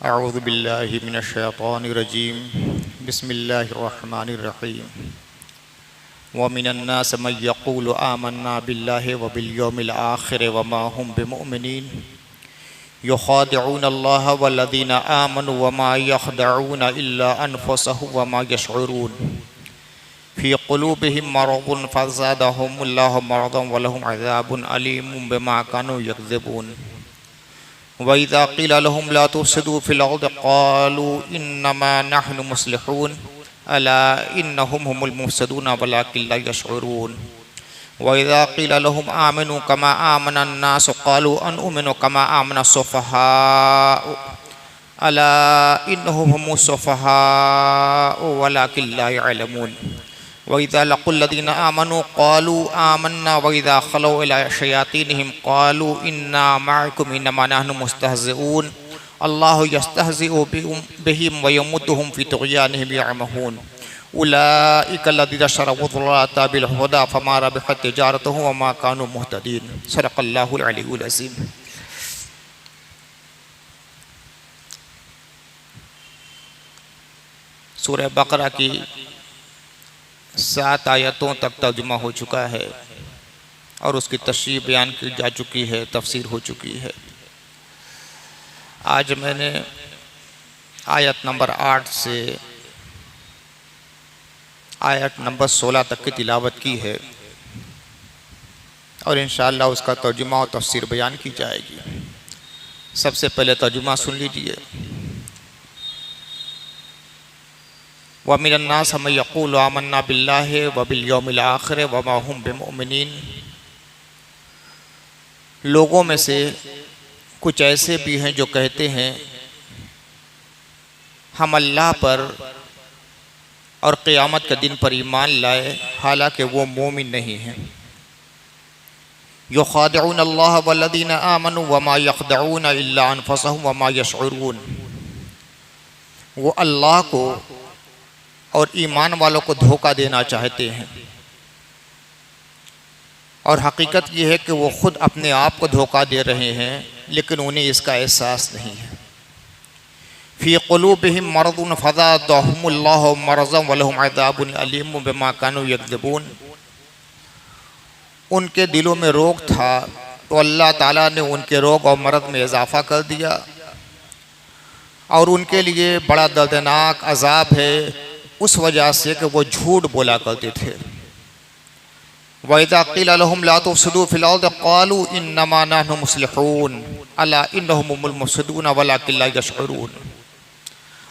अऊज़ु बिल्लाहि मिनश शैतानिर रजीम बिस्मिल्लाहिर रहमानिर रहीम व मिनन नास मन यक़ूलु आमन्ना बिल्लाहि व बिल यौमिल आखिर व मा हुम बिमुमिनीन युख़ादिऊन अल्लाह वल्लज़ीना आमनु व मा यख़दऊन इल्ला अनफुसहुम व मा यशऊरून फ़ी क़ुलूबिहिम मरज़ुन फ़ज़ादहुमुल्लाहु मरज़न व लहुम अज़ाबुन अलीमुन बिमा कानू यकज़िबून वइज़ा क़ील लहुम ला तुफ़सिदू फ़िल अर्ज़ि क़ालू इन्नमा नहनु मुस्लिहून अला इन्नहुम हुमुल मुफ़सिदून वलाकिन ला यशऊरून वइज़ा क़ील लहुम आमिनू कमा आमनन नास क़ालू अनुमिनु कमा आमनस सुफ़हाअ अला इन्नहुम हुमुस सुफ़हाअ वलाकिन ला यअलमून वइज़ा लक़ुल्लज़ीना आमनू क़ालू आमन्ना वइज़ा ख़लौ इला शयातीनिहिम क़ालू इन्ना मअकुम इन्नमा नहनु मुस्तहज़िऊन अल्लाहु यस्तहज़िउ बिहिम व यमुद्दुहुम फ़ी तुग़यानिहिम यअमहून उलाइका लज़ीना शरऊ ज़लालता बिल हुदा फ़मा रबिहत तिजारतुहुम व मा कानू मुहतदीन सदक़ल्लाहुल अलीयुल अज़ीम। सूरह बकरा की 7 आयतों तक तर्जुमा हो चुका है और उसकी तशरीह बयान की जा चुकी है, तफसीर हो चुकी है। आज मैंने आयत नंबर 8 से आयत नंबर 16 तक की तिलावत की है और इंशाअल्लाह उसका तर्जुमा और तफसीर बयान की जाएगी। सबसे पहले तर्जुमा सुन लीजिए। व मिनन नास मन यक़ूलु आमन्ना बिल्लाहि व बिल यौमिल आखिर व मा हुम बिमुमिनीन। लोगों में से कुछ ऐसे भी हैं जो कहते हैं हम अल्लाह पर और क़यामत के दिन पर ईमान लाए, हालांकि वो मोमिन नहीं हैं। युख़ादिऊन अल्लाह वल्लज़ीना आमनु व मा यख़दऊन इल्ला अनफुसहुम व मा यशऊरून। वो अल्लाह को और ईमान वालों को धोखा देना चाहते हैं और हकीकत ये है कि वो ख़ुद अपने आप को धोखा दे रहे हैं, लेकिन उन्हें इसका एहसास नहीं है। फ़ी क़ुलूबिहिम मरज़ुन फ़ज़ादहुमुल्लाहु मरज़न व लहुम अज़ाबुन अलीमुन बिमा कानू यकज़िबून। उनके दिलों में रोग था तो अल्लाह ताला ने उनके रोग और मरज़ में इजाफ़ा कर दिया और उनके लिए बड़ा दर्दनाक अज़ाब है उस वजह से कि वो झूठ बोला करते थे। वइज़ा क़ील लहुम ला तुफ़सिदू फ़िल अर्ज़ि क़ालू इन्नमा नहनु मुस्लिहून अला इन्नहुम हुमुल मुफ़सिदून वलाकिन ला यशऊरून।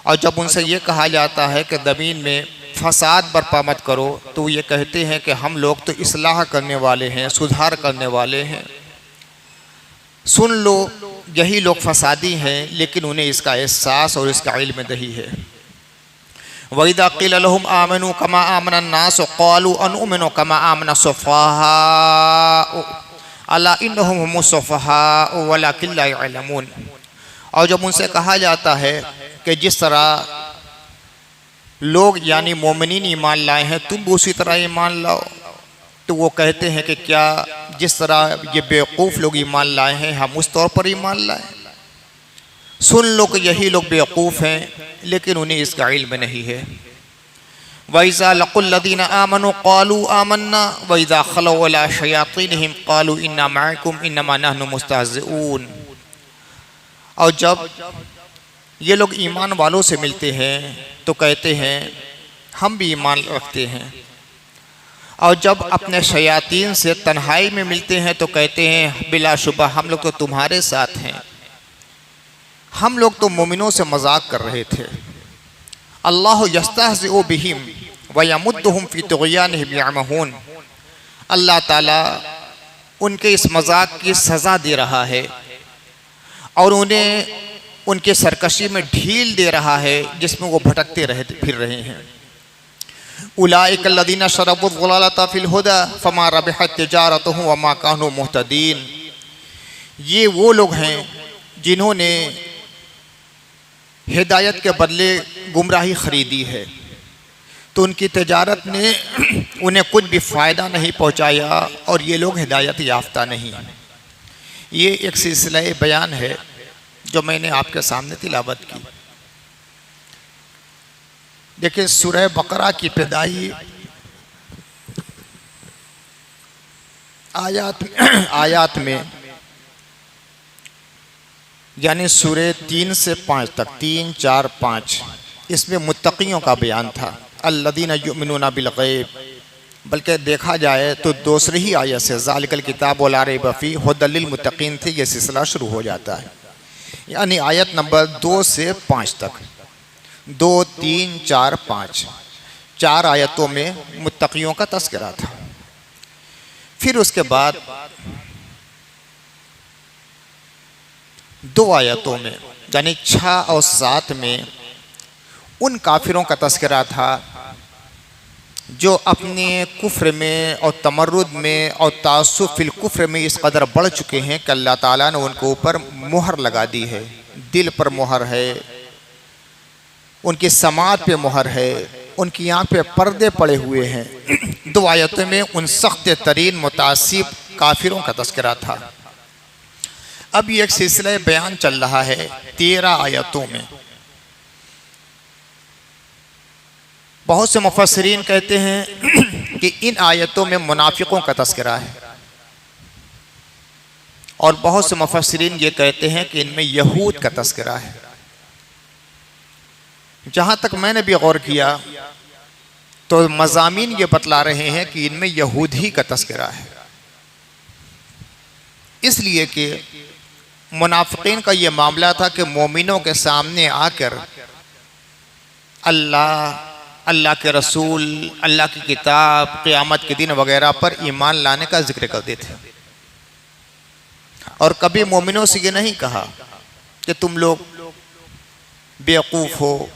और जब उनसे ये कहा जाता है कि ज़मीन में फसाद बर्पा मत करो तो ये कहते हैं कि हम लोग तो इस्लाह करने वाले हैं, सुधार करने वाले हैं। सुन लो, यही लोग फसादी हैं, लेकिन उन्हें इसका एहसास और इसका इल्म नहीं है। वइज़ा क़ील लहुम आमिनू कमा आमनन नास क़ालू अनुमिनु कमा आमनस सुफ़हाअ अला इन्नहुम हुमुस सुफ़हाअ वलाकिन ला यअलमून। और जब उनसे कहा जाता है कि जिस तरह लोग यानी मोमिनीन ईमान लाए हैं तुम भी उसी तरह ईमान लाओ, तो वो कहते हैं कि क्या जिस तरह ये बेवकूफ़ लोग ईमान लाए हैं हम उस तौर पर ईमान लाएं। सुन लो कि यही लोग बेवकूफ़ हैं, लेकिन उन्हें इसका इल्म नहीं है। वइज़ा लक़ुल्लज़ीना आमनू क़ालू आमन्ना वइज़ा ख़लौ इला शयातीनिहिम क़ालू इन्ना मअकुम इन्नमा नहनु मुस्तहज़िऊन। और जब ये लोग ईमान वालों से मिलते हैं तो कहते हैं हम भी ईमान रखते हैं, और जब अपने शयातीन से तन्हाई में मिलते हैं तो कहते हैं बिलाशुबा हम लोग तो तुम्हारे साथ हैं, हम लोग तो मोमिनों से मजाक कर रहे थे। अल्लाहु यस्तहज़िउ बिहिम व यमुद्दुहुम फ़ी तुग़यानिहिम यअमहून। अल्लाह ताला उनके इस मजाक की सज़ा दे रहा है और उन्हें उनके सरकशी में ढील दे रहा है जिसमें वो भटकते फिर रहे हैं। उलाइका लज़ीना शरऊ ज़लालता फ़िल हुदा फ़मा रबिहत तिजारतुहुम व मा कानू मुहतदीन। ये वो लोग हैं जिन्होंने हिदायत के बदले गुमराही ख़रीदी है, तो उनकी तजारत ने उन्हें कुछ भी फ़ायदा नहीं पहुँचाया और ये लोग हिदायत याफ्ता नहीं। ये एक सिलसिला बयान है जो मैंने आपके सामने तिलावत की। देखिए सूरह बकरा की इब्तिदाई आयात में यानी सूरह 3 से 5 तक 3, 4, 5 इसमें मुत्तक़ियों का बयान था, अल्लज़ीना युमिनूना बिल गैब। बल्कि देखा जाए तो दूसरी ही आयत से ज़ालिकल किताबु ला रैब फ़ीह हुदल लिल मुत्तक़ीन से ये सिलसिला शुरू हो जाता है। यानी आयत नंबर 2 से 5 तक 2, 3, 4, 5 4 आयतों में मुत्तक़ियों का तज़किरा था। फिर उसके बाद 2 आयतों में यानी 6 और 7 में उन काफिरों का तज़किरा था जो अपने कुफ्र में और तमर्रुद में और तासुफ़ फिल कुफ्र में इस कदर बढ़ चुके हैं कि अल्लाह ताला ने उनके ऊपर मुहर लगा दी है। दिल पर मुहर है, उनकी समात पे मुहर है, उनकी आँख पे पर्दे पड़े हुए हैं। 2 आयतों में उन सख्त तरीन मुतासिब काफिरों का तज़किरा था। अब ये एक सिलसिला बयान चल रहा है 13 आयतों में। बहुत से मुफस्सिरीन कहते हैं कि इन आयतों में मुनाफिकों का तज़किरा है, और बहुत से मुफस्सिरीन ये कहते हैं कि इनमें यहूद का तज़किरा है। जहाँ तक मैंने भी गौर किया तो मज़ामीन ये बतला रहे हैं कि इनमें यहूदी का तज़किरा है, इसलिए कि मुनाफिकीन का ये मामला था कि मोमिनों के सामने आकर अल्लाह के रसूल, अल्लाह की किताब, क़यामत के दिन वगैरह पर ईमान लाने का जिक्र करते थे, और कभी मोमिनों से ये नहीं कहा कि तुम लोग बेवकूफ़ हो,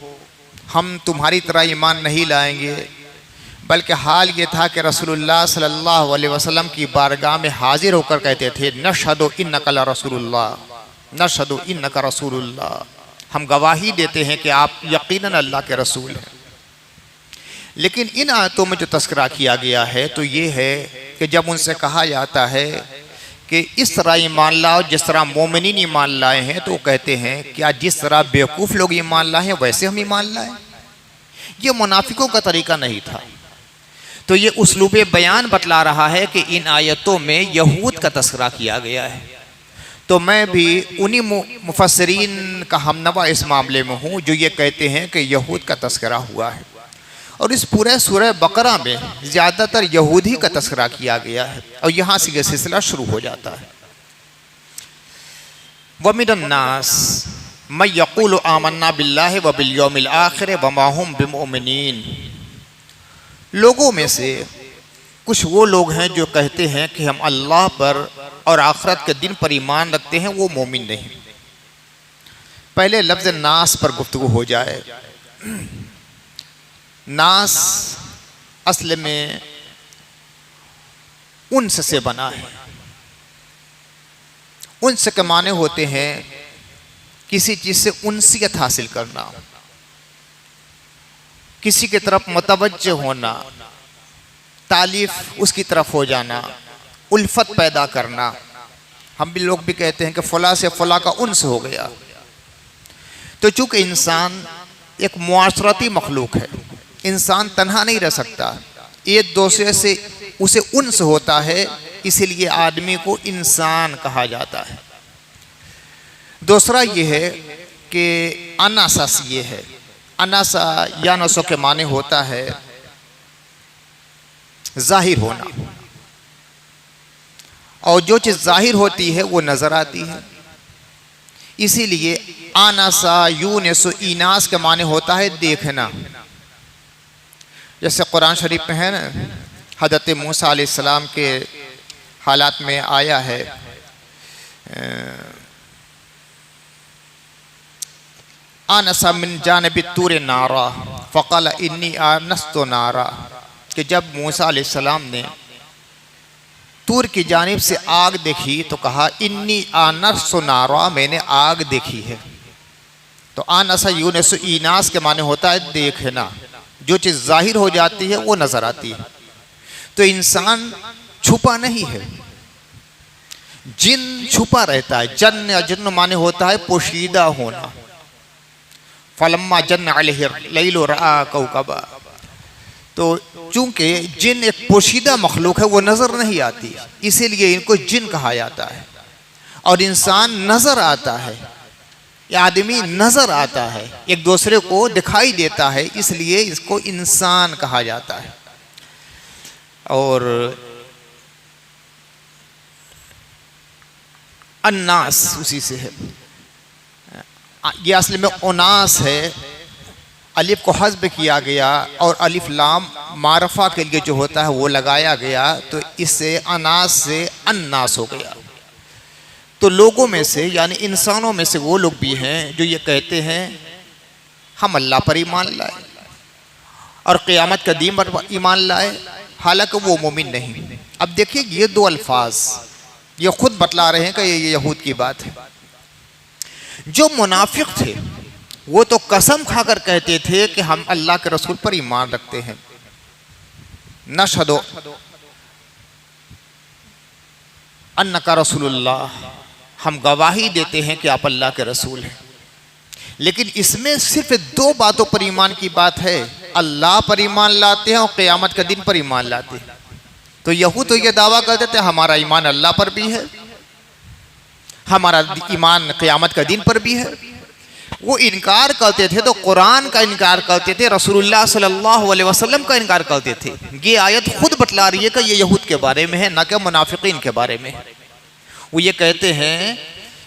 हम तुम्हारी तरह ईमान नहीं लाएंगे। बल्कि हाल ये था कि रसूलुल्लाह सल्लल्लाहु अलैहि वसल्लम की बारगाह में हाजिर होकर कहते थे, नशहदु इन्नका ला रसूलुल्लाह, नशहदु इन्नका रसूलुल्लाह, हम गवाही देते हैं कि आप यकीनन अल्लाह के रसूल हैं। लेकिन इन आयतों में जो तज़किरा किया गया है तो ये है कि जब उनसे कहा जाता है कि इस तरह ईमान लाओ जिस तरह मोमिनीन ईमान लाए हैं, तो वो कहते हैं क्या जिस तरह बेवकूफ़ लोग ईमान लाए हैं वैसे हम ईमान लाएं? ये मुनाफिकों का तरीका नहीं था। तो ये उसलूबे बयान बतला रहा है कि इन आयतों में यहूद का तज़किरा किया गया है। तो मैं भी उन्हीं मुफस्सिरीन का हमनवा इस मामले में हूँ जो ये कहते हैं कि यहूद का तज़किरा हुआ है, और इस पूरे सूरह बकरा में ज़्यादातर यहूदी का तज़किरा किया गया है, और यहाँ से यह सिलसिला शुरू हो जाता है। वमिनन नास मैं यक़ूलु आमन्ना बिल्लाहि व बिल यौमिल आखिर व मा हुम बिमुमिनीन। लोगों में से कुछ वो लोग हैं जो कहते हैं कि हम अल्लाह पर और आखिरत के दिन पर ईमान रखते हैं, वो मोमिन नहीं। पहले लफ्ज़ नास पर गुफ्तगू हो जाए। नास असल में उन्स से बना है। उन्स के माने होते हैं किसी चीज़ से उनसियत हासिल करना, किसी की तरफ मुतवज्जे होना, तालीफ उसकी तरफ हो जाना, उल्फत पैदा करना। हम भी लोग भी कहते हैं कि फ़ला से फ़ला का उन्स हो गया। तो चूँकि इंसान एक मुआशरती मखलूक है, इंसान तन्हा नहीं रह सकता, एक दूसरे से उसे उन्स होता है, इसीलिए आदमी को इंसान कहा जाता है। दूसरा ये है कि अनासस ये है, अनासा या नसों के माने होता है जाहिर होना, और जो चीज़ जाहिर होती है वो नज़र आती है। इसीलिए आनासा यूनसु इनास के माने होता है देखना। जैसे कुरान शरीफ में है ना, हज़रत मूसा अलैहिस्सलाम के हालात में आया है, आनसा मिन जानिबि तूर नारा फ़क़ाल इन्नी आनस्तु नारा, कि जब मूसा अलैहिस्सलाम ने तूर की जानिब से आग देखी तो कहा इन्नी आनस्तु नारा, मैंने आग देखी है। तो आनसा यूनसु इनास के माने होता है देखना, जो चीज़ जाहिर हो जाती है वो नज़र आती है। तो इंसान छुपा नहीं है, जिन छुपा रहता है। जन्न या जन्न माने होता है पोशीदा होना। फलम्मा जन्न अलैहि लैलु रआ कौकबा, तो चूंकि जिन एक पोशीदा मखलूक है, वो नजर नहीं आती, इसीलिए इनको जिन कहा जाता है। और इंसान नजर आता है, या आदमी नजर आता है, एक दूसरे को दिखाई देता है, इसलिए इसको इंसान कहा जाता है। और अन्नास उसी से है। ये असल में उनास है, अलिफ को हज़्ब किया गया और अलिफ लाम मारफा के लिए जो होता है वो लगाया गया, तो इससे अनास से अन्नास हो गया। तो लोगों में से यानी इंसानों में से वो लोग भी हैं जो ये कहते हैं हम अल्लाह पर ईमान लाए और क़यामत का दिन पर ईमान लाए, हालांकि वो मोमिन नहीं। अब देखिए ये दो अल्फाज ये खुद बतला रहे हैं कि ये यहूद की बात है। जो मुनाफिक थे वो तो कसम खाकर कहते थे कि हम अल्लाह के रसूल पर ईमान रखते हैं, नशहदु अन्नका रसूलुल्लाह, हम गवाही देते हैं कि आप अल्लाह के रसूल हैं। लेकिन इसमें सिर्फ दो बातों पर ईमान की बात है, अल्लाह पर ईमान लाते हैं और क़यामत के दिन पर ईमान लाते हैं। तो यहूद तो ये दावा करते थे हमारा ईमान अल्लाह पर भी है, हमारा ईमान क़यामत के दिन पर भी है। वो इनकार करते थे तो कुरान का इनकार करते थे, रसूलुल्लाह सल्लल्लाहु अलैहि वसल्लम का इनकार करते थे। ये आयत खुद बतला रही है कि ये यहूद के बारे में है, ना कि मुनाफिकीन के बारे में। वो ये कहते हैं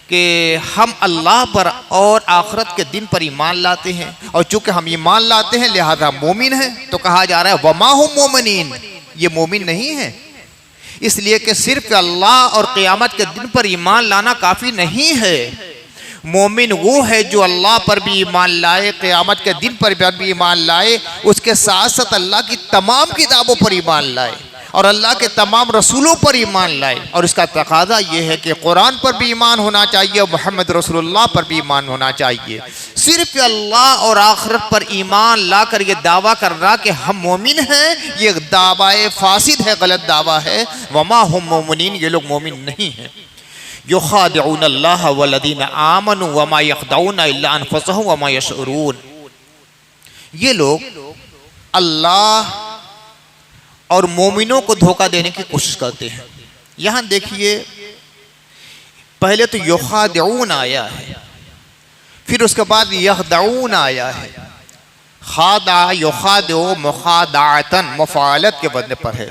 कि हम अल्लाह पर और आखिरत के दिन पर ईमान लाते हैं, और चूंकि हम ईमान लाते हैं लिहाजा मोमिन हैं। तो कहा जा रहा है वमा हुम मोमिनीन, ये मोमिन नहीं है, इसलिए कि सिर्फ अल्लाह और क़यामत के दिन पर ईमान लाना काफ़ी नहीं है। मोमिन वो है जो अल्लाह पर भी ईमान लाए, क़यामत के दिन पर भी ईमान लाए, उसके साथ साथ अल्लाह की तमाम किताबों पर ईमान लाए और अल्लाह के तमाम रसूलों पर ईमान लाए। और इसका तकाजा ये है कि कुरान पर भी ईमान होना चाहिए और मोहम्मद रसूलुल्लाह पर भी ईमान होना चाहिए। सिर्फ अल्लाह और आखिरत पर ईमान लाकर ये दावा करना कि हम मोमिन हैं, ये दावाए फासिद है, गलत दावा है। वमा हुम मोमिनीन, ये लोग मोमिन नहीं हैं। युखादिऊन अल्लाह वल्लज़ीना आमनू वमा यख़दऊन इल्ला अनफुसहुम वमा यशऊरून, ये लोग अल्लाह और मोमिनों को धोखा देने की कोशिश करते हैं। यहाँ देखिए पहले तो युखादिऊन आया है, फिर उसके बाद यख़दऊन आया है। खादा युखादिउ मुखादातन मुफ़ालत के बदले पर है,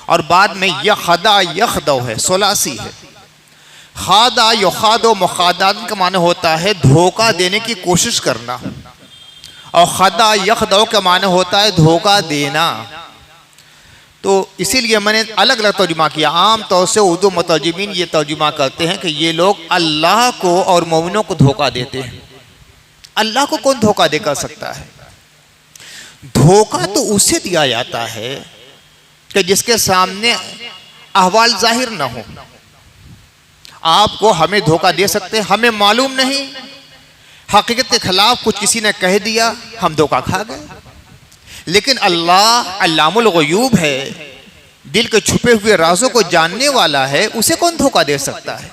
और बाद में यख़दा यख़दऊ है, सुलासी है। खादा युखादो मुखादात का माने होता है धोखा देने की कोशिश करना, और खदा यख़दऊ का माने होता है धोखा देना। तो इसीलिए मैंने अलग अलग तर्जुमा किया। आम तौर से उर्दू मुतर्जिमीन ये तर्जुमा करते हैं कि ये लोग अल्लाह को और मोमिनों को धोखा देते हैं। अल्लाह को कौन धोखा दे कर सकता है? धोखा तो उसे दिया जाता है कि जिसके सामने अहवाल जाहिर ना हो। आपको हमें धोखा दे सकते हैं, हमें मालूम नहीं, हकीकत के खिलाफ कुछ किसी ने कह दिया, हम धोखा खा गए। लेकिन अल्लाह अल्लामुल ग़ुयूब है, दिल के छुपे हुए राज़ों को जानने वाला है, उसे कौन धोखा दे सकता है?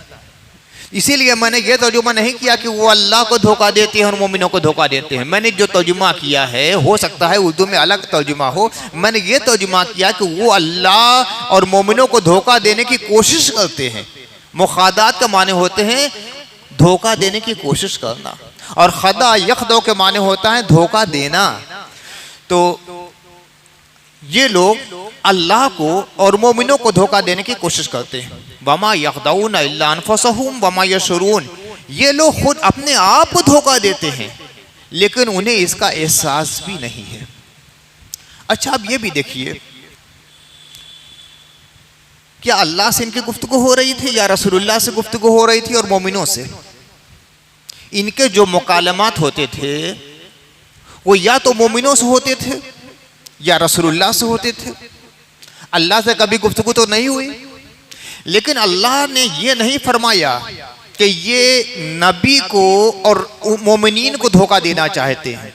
इसीलिए मैंने ये तर्जुमा नहीं किया कि वो अल्लाह को धोखा देते हैं और मोमिनों को धोखा देते हैं। मैंने जो तर्जुमा किया है, हो सकता है उर्दू में अलग तर्जुमा हो, मैंने ये तर्जुमा किया कि वो अल्लाह और मोमिनों को धोखा देने की कोशिश करते हैं। मुखादात का माने होते हैं धोखा देने की कोशिश करना, और खदा यख़दौ के माने होता है धोखा देना। तो ये लोग अल्लाह को और मोमिनों को धोखा देने की कोशिश करते हैं। वमा यख़दऊन इल्ला अनफुसहुम वमा यशऊरून, ये लोग खुद अपने आप को धोखा देते हैं, लेकिन उन्हें इसका एहसास भी नहीं है। अच्छा, अब ये भी देखिए, क्या अल्लाह से इनकी गुफ्तगू हो रही थी या रसूलुल्लाह से गुफ्तगू हो रही थी और मोमिनों से? इनके जो मुकालमात होते थे वो या तो मोमिनों से होते थे या रसूलुल्लाह से होते थे। अल्लाह से कभी गुफ्तगू तो नहीं हुई। लेकिन अल्लाह ने ये नहीं फरमाया कि ये नबी को और मोमिनीन को धोखा देना चाहते हैं,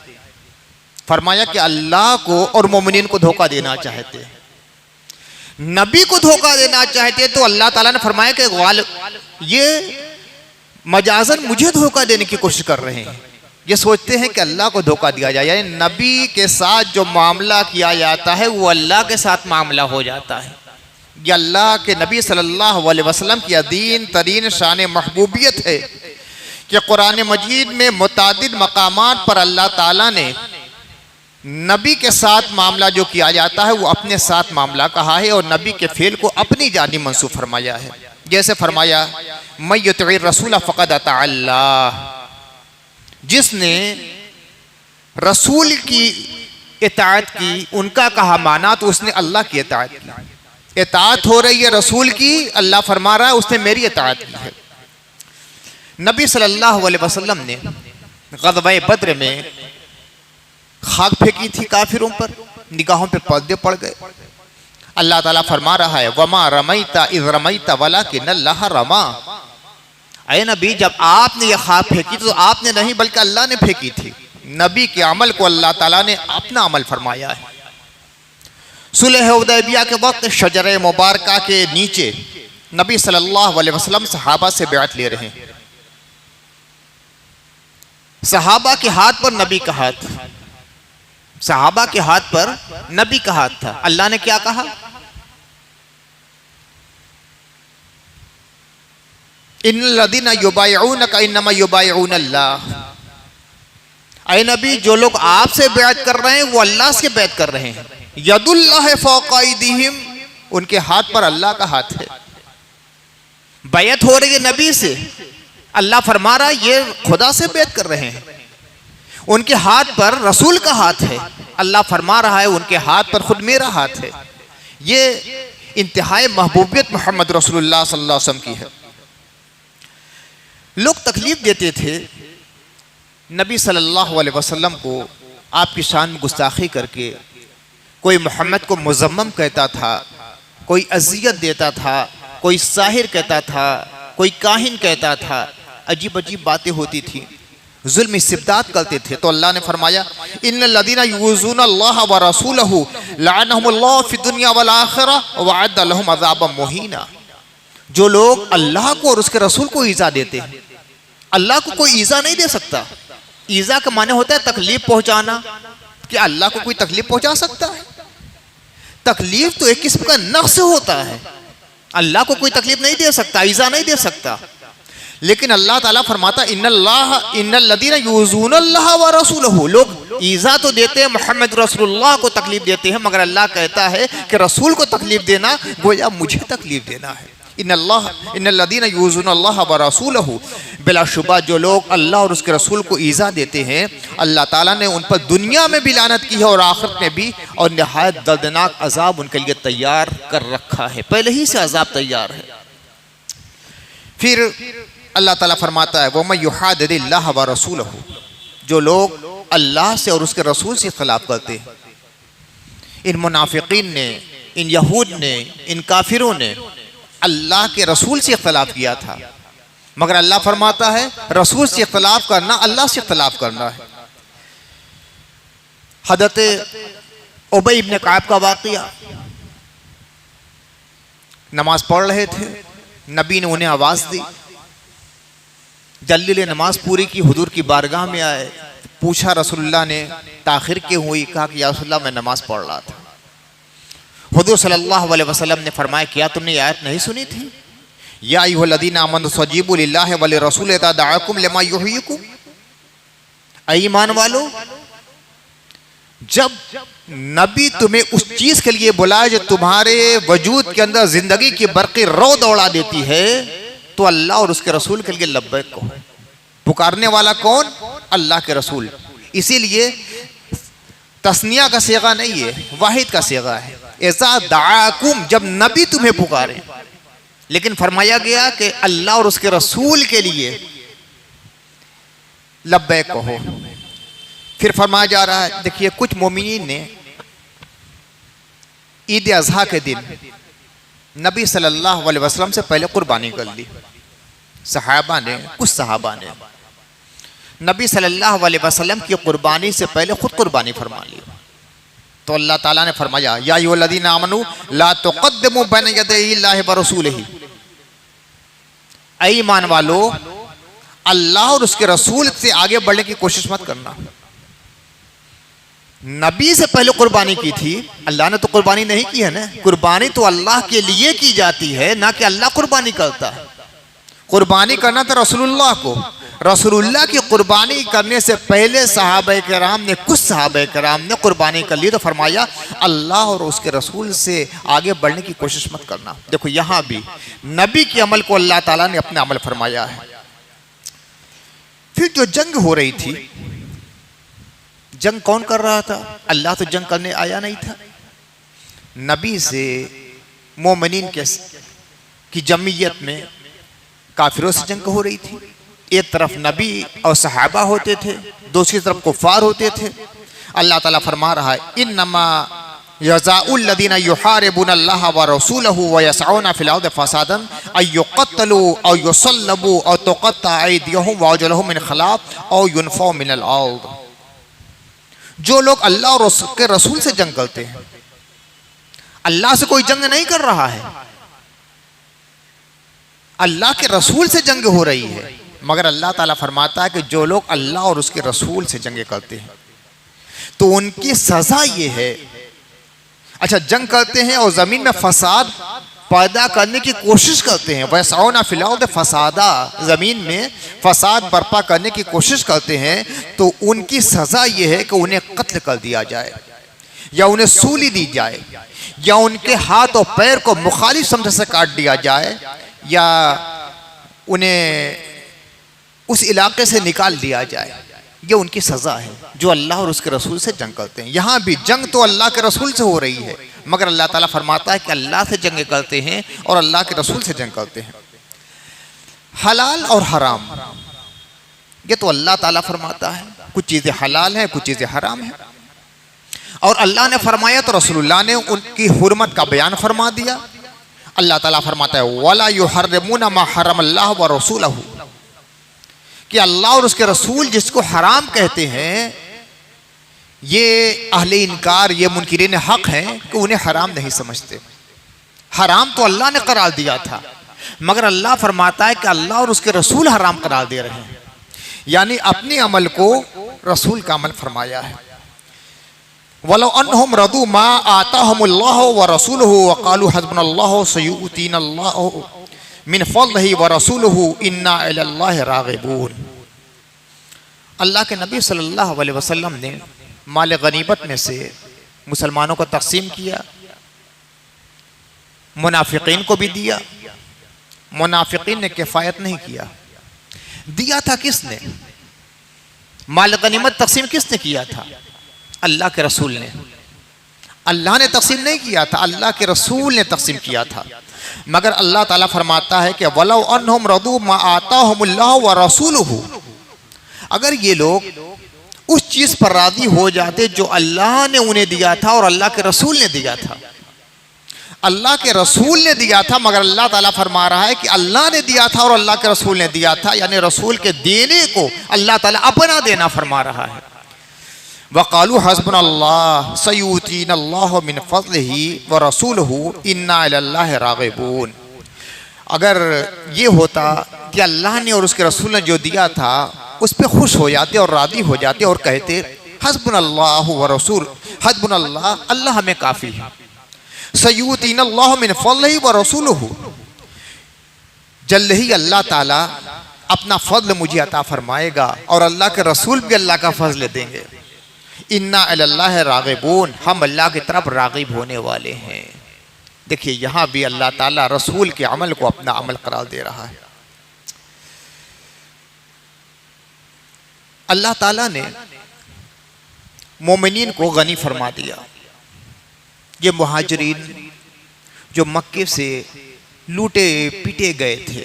फरमाया कि अल्लाह को और मोमिनीन को धोखा देना चाहते हैं। नबी को धोखा देना चाहते तो अल्लाह ताला ने फरमाया कि ये मजाजन मुझे धोखा देने की कोशिश कर रहे हैं। ये सोचते हैं कि अल्लाह को धोखा दिया जाए, यानी नबी के साथ जो मामला किया जाता है वो अल्लाह के साथ मामला हो जाता है। ये अल्लाह के नबी सल्लल्लाहु अलैहि वसल्लम की अदीन तरीन शान महबूबियत है कि कुरान मजीद में मुतादिद मकामात पर अल्लाह ताला ने नबी के साथ मामला जो किया जाता है वो अपने साथ मामला कहा है और नबी के फेल को अपनी जानिब मंसूब फरमाया है। जैसे फरमाया मैं युतिर रसूल फ़क़द अता अल्लाह, जिसने रसूल की इताअत की, उनका कहा माना तो उसने अल्लाह की इताअत की। इताअत हो रही है रसूल की, अल्लाह फरमा रहा है उसने मेरी इताअत की है। नबी सल्लल्लाहु अलैहि वसल्लम ने ग़ज़वा बद्र में खाक फेंकी थी काफिरों पर, निगाहों पे पर्दे पड़ गए। अल्लाह ताला फरमा रहा है वमा रमैता इज़ रमैता वलाकिन्नल्लाह रमा। ऐ नबी, जब आपने ये खाक फेंकी तो आपने नहीं बल्कि अल्लाह ने फेंकी थी। नबी के अमल को अल्लाह ताला ने अपना अमल फरमाया है। सुलह हुदैबिया के वक्त शजरे मुबारका के नीचे नबी सल्लल्लाहु अलैहि वसल्लम सहाबा से बैत ले रहे हैं। सहाबा के हाथ पर नबी का हाथ, सहाबा के हाथ पर नबी का हाथ था। अल्लाह ने क्या कहा? इन्नल्लज़ीना युबाइऊनका इन्नमा युबाइऊनल्लाह। ऐ नबी, जो लोग आपसे बैत कर रहे हैं वो अल्लाह से बैत कर रहे हैं। यदुल्लाह फौका अयदीहिम, उनके हाथ पर अल्लाह का हाथ है। बैत हो रही है नबी से, अल्लाह फरमा रहा है ये खुदा से बैत कर रहे हैं। उनके हाथ पर रसूल का हाथ है, अल्लाह फरमा रहा है उनके हाथ पर खुद मेरा हाथ है। ये इंतहाई महबूबियत मोहम्मद रसूलुल्लाह सल्लल्लाहु अलैहि वसल्लम की है। लोग तकलीफ देते थे नबी सल्लल्लाहु अलैहि वसल्लम को आपकी शान में गुस्ताखी करके। कोई मोहम्मद को मुज़म्मम कहता था, कोई अजियत देता था, कोई साहिर कहता था, कोई काहिन कहता था, अजीब अजीब बातें होती थी, जुल्म इस्तिबदाद करते थे। तो अल्लाह ने फरमाया इन्नल्लज़ीना युज़ूना अल्लाह व रसूलहु लअनहुमुल्लाहु फिद्दुनिया वल आखिरह व अअद्द लहुम अज़ाबन मुहीना। जो लोग अल्लाह को और उसके रसूल को ईज़ा देते हैं, अल्लाह को कोई ईज़ा नहीं दे सकता। ईज़ा का माने होता है तकलीफ पहुंचाना। क्या अल्लाह को कोई तकलीफ पहुंचा सकता है? तकलीफ तो एक किस्म का नक्स होता है, अल्लाह को कोई तकलीफ नहीं दे सकता, ईज़ा नहीं दे सकता। लेकिन अल्लाह ताला फरमाता इन्नल्लज़ीना युज़ूनल्लाह व रसूलहु, लोग ईज़ा तो देते हैं, मोहम्मद रसूलुल्लाह को तकलीफ देते हैं, मगर अल्लाह कहता है कि रसूल को तकलीफ देना गोया मुझे तकलीफ देना है। इन्नल्लज़ीना युज़ूनल्लाह व रसूलहु, बिलाशुबा जो लोग अल्लाह और उसके रसूल को ईज़ा देते हैं अल्लाह ताला ने उन पर दुनिया में भी लानत की है और आखिरत में भी, और निहायत दर्दनाक अजाब उनके लिए तैयार कर रखा है, पहले ही से अजाब तैयार है। फिर अल्लाह ताला फरमाता है वमन युहादिदिल्लाह व रसूलहु, जो लोग अल्लाह से और उसके रसूल से खिलाफ करते हैं। इन मुनाफिकीन ने, इन यहूद ने, इन काफिरों ने अल्लाह के रसूल से इख्तिलाफ किया था, मगर अल्लाह फरमाता है रसूल से इख्तिलाफ करना अल्लाह से इख्तिलाफ करना है। हज़रत उबई इब्न काब का वाक़िया, नमाज पढ़ रहे थे, नबी ने उन्हें आवाज़ दी, जल्दी ले नमाज पूरी की, हुजूर की बारगाह में आए, पूछा रसूलुल्लाह ने ताखिर क्यों हुई? कहा कि या रसूलल्लाह मैं नमाज पढ़ रहा था। हुजूर सल्लल्लाहु अलैहि वसल्लम ने फरमाया क्या तुमने ये आयत नहीं सुनी थी? या अय्युहल्लज़ीना आमनु इस्तजीबू लिल्लाहि व लिर्रसूल इज़ा दअाकुम लिमा युहयिकुम, ऐ ईमान वालो, जब नबी तुम्हें उस चीज के लिए बुलाए जो तुम्हारे वजूद के अंदर जिंदगी की बरक़ी रो दौड़ा देती है, तो अल्लाह और उसके रसूल के लिए लब्बैक कहो। पुकारने वाला कौन? अल्लाह के रसूल। इसीलिए तस्निया का सेगा नहीं है, वाहिद का सेगा है। ऐसा दाकुम, जब नबी तुम्हें पुकारे, लेकिन फरमाया गया कि अल्लाह और उसके रसूल के लिए लब्बैक कहो। फिर फरमाया जा रहा है, देखिए कुछ मोमिनीन ने ईद अज़हा के दिन नबी सल्लल्लाहु अलैहि वसल्लम से पहले कुर्बानी कर ली। सहाबा ने, कुछ सहाबा ने नबी सल्लल्लाहु अलैहि वसल्लम की कुर्बानी से पहले खुद कुर्बानी फरमा ली। तो अल्लाह ताला ने फरमाया या अय्युहल्लज़ीना आमनू ला तुक़द्दिमू बैन यदैहिल्लाहि व रसूलिही, ऐ ईमान वालो अल्लाह और उसके रसूल से आगे बढ़ने की कोशिश मत करना। नबी से पहले कुर्बानी की थी, अल्लाह ने तो कुर्बानी नहीं की है ना। कुर्बानी तो अल्लाह के लिए की जाती है, ना कि अल्लाह कुर्बानी करता है। कुर्बानी करना था रसूलुल्लाह को। रसूलुल्लाह की कुर्बानी करने से पहले सहाबा किराम ने, कुछ सहाबा किराम ने कुर्बानी कर ली, तो फरमाया अल्लाह और उसके रसूल से आगे बढ़ने की कोशिश मत करना। देखो यहाँ भी नबी के अमल को अल्लाह ताला ने अपने अमल फरमाया है। फिर जो जंग हो रही थी, जंग कौन कर रहा था? अल्लाह तो जंग करने आया नहीं था। नबी से मोमिनीन की जमीयत में काफिरों से जंग हो रही थी। एक तरफ नबी और सहाबा होते थे, दूसरी तरफ कुफार होते थे। अल्लाह ताला फरमा रहा है इन्नमा यज़ाउल्लज़ीना युहारिबूनल्लाह व रसूलहू व यसऔना फिल अर्दि फसादन अन युक़त्तलू औ युसल्लबू औ तुक़त्तअ अयदियुहुम व अर्जुलुहुम मिन खिलाफ औ युनफ़ौ मिनल अर्द। जो लोग अल्लाह और उसके रसूल से जंग करते हैं, अल्लाह से कोई जंग नहीं कर रहा है, अल्लाह के रसूल से जंग हो रही है, मगर अल्लाह ताला फरमाता है कि जो लोग अल्लाह और उसके रसूल से जंग करते हैं तो उनकी सजा ये है। अच्छा, जंग करते हैं और जमीन में फसाद पैदा करने की कोशिश करते हैं, वयसऔना फिल अर्दि फसादा, जमीन में फसाद बर्पा करने की कोशिश करते हैं, तो उनकी सजा यह है कि उन्हें कत्ल कर दिया जाए या उन्हें सूली दी जाए या उनके हाथ और पैर को मुखालिफ समझ से काट दिया जाए या उन्हें उस इलाके से निकाल दिया जाए। ये उनकी सजा है जो अल्लाह और उसके रसूल से जंग करते हैं। यहाँ भी जंग तो अल्लाह के रसूल से हो रही है, मगर अल्लाह ताला फरमाता है कि अल्लाह से जंग करते हैं और अल्लाह के रसूल से जंग करते हैं। हलाल और हराम ये तो अल्लाह ताला फरमाता है, कुछ चीज़ें हलाल हैं, कुछ चीज़ें हराम हैं। और अल्लाह ने फरमाया तो रसूलुल्लाह ने उनकी हुर्मत का बयान फरमा दिया। अल्लाह ताला फरमाता है वला युहर्रिमूना मा हर्रमल्लाह व रसूलहू, कि अल्लाह और उसके रसूल जिसको हराम कहते हैं, ये अहले इनकार, ये मुनकिरीन हक हैं कि उन्हें हराम नहीं समझते। हराम तो अल्लाह ने करार दिया था, मगर अल्लाह फरमाता है कि अल्लाह और उसके रसूल हराम करार दे रहे हैं, यानी अपने अमल को रसूल का अमल फरमाया है। वलो अन्हुम रदू मा आताहुमुल्लाहु व रसूलुहु व क़ालू हस्बुनल्लाहु सयुतीनल्लाहु मिन फ़ज़लिही व रसूलुहु इन्ना इलल्लाहि राग़िबून। अल्लाह के नबी सल्लल्लाहु अलैहि वसल्लम ने माल गनीमत में से मुसलमानों को तकसीम किया, मुनाफिकीन को भी दिया। मुनाफिकीन ने किफ़ायत नहीं किया। दिया था किसने? माल गनीमत तकसीम किसने किया था? अल्लाह के रसूल ने। अल्लाह ने तकसीम नहीं किया था, अल्लाह के रसूल ने तकसीम किया था। मगर अल्लाह ताला फरमाता है कि वलो अन्हुम रदू मा आताहुमुल्लाहु व रसूलुहु, अगर ये लोग उस चीज़ पर राज़ी हो जाते जो अल्लाह ने उन्हें दिया था और अल्लाह के रसूल ने दिया था। अल्लाह के रसूल ने दिया था, मगर अल्लाह ताला फरमा रहा है कि अल्लाह ने दिया था और अल्लाह के रसूल ने दिया था, यानी रसूल के देने को अल्लाह ताला अपना देना फरमा रहा है। वक़ालू हस्बुनल्लाह सयुतीनल्लाहु मिन फ़ज़लिही व रसूलुहु इन्ना इलल्लाहि राग़िबून। अगर ये होता कि अल्लाह ने और उसके रसूल ने जो दिया था उस पर खुश हो जाते और राज़ी हो जाते और कहते हस्बुनल्लाहु व रसूल, हस्बुनल्लाह, अल्लाह हमें काफ़ी है, सयुतीनल्लाहु मिन फ़ज़लिही व रसूलुहु, जल्द ही अल्लाह ताला अपना फ़ज़ल मुझे अता फरमाएगा और अल्लाह के रसूल भी अल्लाह का फ़ज़ल देंगे। इन्ना इलल्लाहि राग़िबून, हम अल्लाह की तरफ राग़िब होने वाले हैं। देखिए यहाँ भी अल्लाह ताला रसूल के अमल को अपना अमल करार दे रहा है। अल्लाह ताला ने मोमिनीन को गनी फरमा दिया। ये मुहाजिरीन जो मक्के से लूटे पीटे गए थे,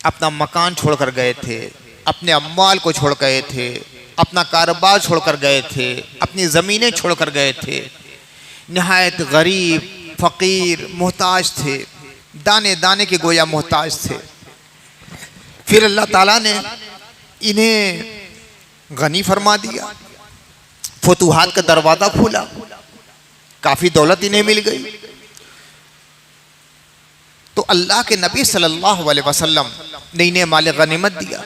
अपना मकान छोड़कर गए थे, अपने अम्वाल को छोड़ गए थे, अपना कारोबार छोड़कर गए थे, अपनी ज़मीनें छोड़कर गए थे, नहायत गरीब फ़कीर मोहताज थे, दाने दाने के गोया मोहताज थे। फिर अल्लाह ताला ने इन्हें गनी फरमा दिया, फतूहात का दरवाज़ा खोला, काफ़ी दौलत इन्हें मिल गई। तो अल्लाह के नबी सल्लल्लाहु अलैहि वसल्लम ने इन्हें माल गनीमत दिया।